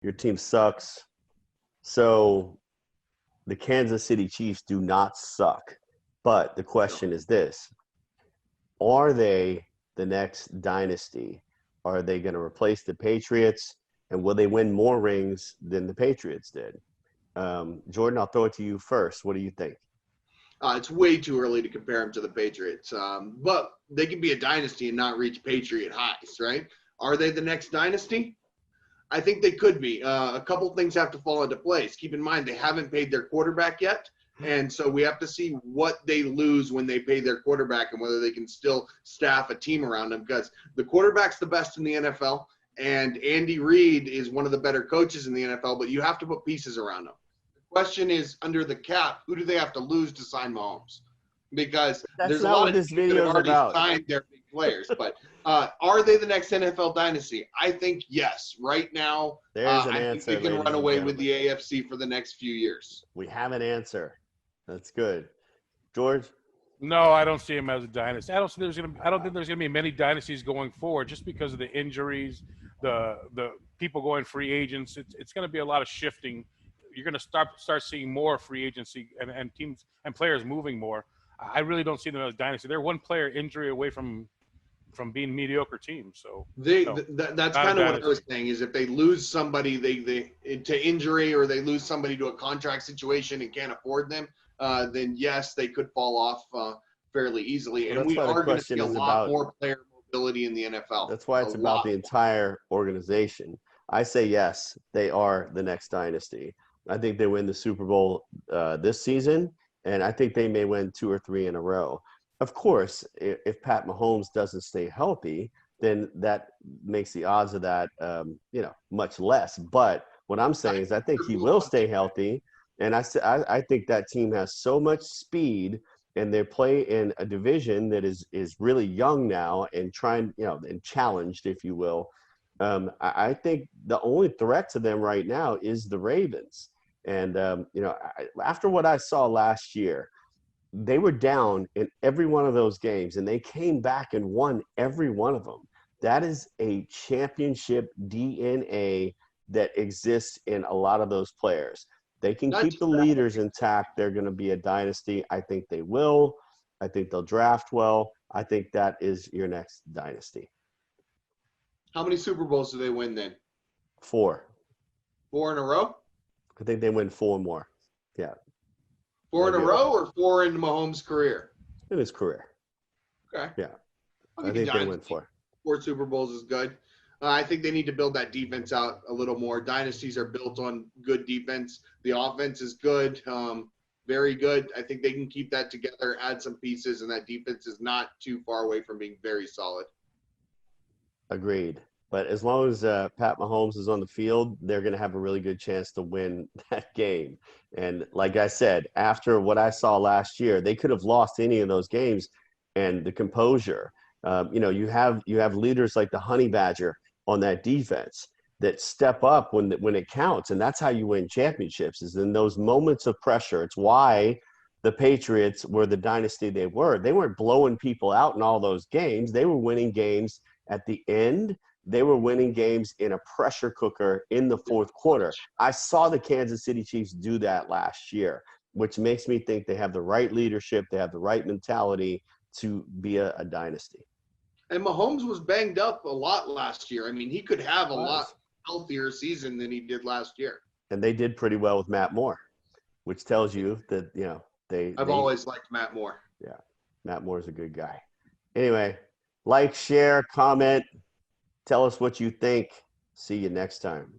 your team sucks. So the Kansas City Chiefs do not suck. But the question is this: are they the next dynasty? Are they going to replace the Patriots? And will they win more rings than the Patriots did? Jordan, I'll throw it to you first. What do you think? It's way too early to compare them to the Patriots, but they can be a dynasty and not reach Patriot highs, right? Are they the next dynasty? I think they could be. A couple things have to fall into place. Keep in mind, they haven't paid their quarterback yet, and so we have to see what they lose when they pay their quarterback and whether they can still staff a team around them, because the quarterback's the best in the NFL, and Andy Reid is one of the better coaches in the NFL, but you have to put pieces around him. Question is, under the cap, who do they have to lose to sign Mahomes? Because there's a lot of teams that have already signed their big players. But are they the next NFL dynasty? I think yes. Right now, I think they can run away with the AFC for the next few years. We have an answer. That's good. George? No, I don't see him as a dynasty. I don't think there's gonna be many dynasties going forward, just because of the injuries, the people going free agents. It's gonna be a lot of shifting. You're going to start seeing more free agency and teams and players moving more. I really don't see them as a dynasty. They're one player injury away from being mediocre teams. So that's kind of what I was saying, is if they lose somebody they to injury, or they lose somebody to a contract situation and can't afford them, then yes, they could fall off fairly easily. And we are going to see a lot more player mobility in the NFL. That's why it's about the entire organization. I say yes, they are the next dynasty. I think they win the Super Bowl this season, and I think they may win 2 or 3 in a row. Of course, if Pat Mahomes doesn't stay healthy, then that makes the odds of that, much less. But what I'm saying is I think he will stay healthy, and I think that team has so much speed, and they play in a division that is really young now and and challenged, if you will. I think the only threat to them right now is the Ravens. And, after what I saw last year, they were down in every one of those games, and they came back and won every one of them. That is a championship DNA that exists in a lot of those players. They can keep the leaders intact. They're going to be a dynasty. I think they will. I think they'll draft well. I think that is your next dynasty. How many Super Bowls do they win then? 4. 4 in a row? I think they win 4 more. Yeah. 4 in a row, or 4 in Mahomes' career? In his career. Okay. Yeah. I think they win 4. 4 Super Bowls is good. I think they need to build that defense out a little more. Dynasties are built on good defense. The offense is good, very good. I think they can keep that together, add some pieces, and that defense is not too far away from being very solid. Agreed. But as long as Pat Mahomes is on the field, they're going to have a really good chance to win that game. And like I said, after what I saw last year, they could have lost any of those games. And the composure, you have leaders like the Honey Badger on that defense that step up when it counts. And that's how you win championships, is in those moments of pressure. It's why the Patriots were the dynasty they were. They weren't blowing people out in all those games. They were winning games at the end. They were winning games in a pressure cooker in the fourth quarter. I saw the Kansas City Chiefs do that last year, which makes me think they have the right leadership. They have the right mentality to be a dynasty. And Mahomes was banged up a lot last year. I mean, he could have a lot healthier season than he did last year. And they did pretty well with Matt Moore, which tells you that, I've always liked Matt Moore. Yeah, Matt Moore's a good guy. Anyway, like, share, comment. Tell us what you think. See you next time.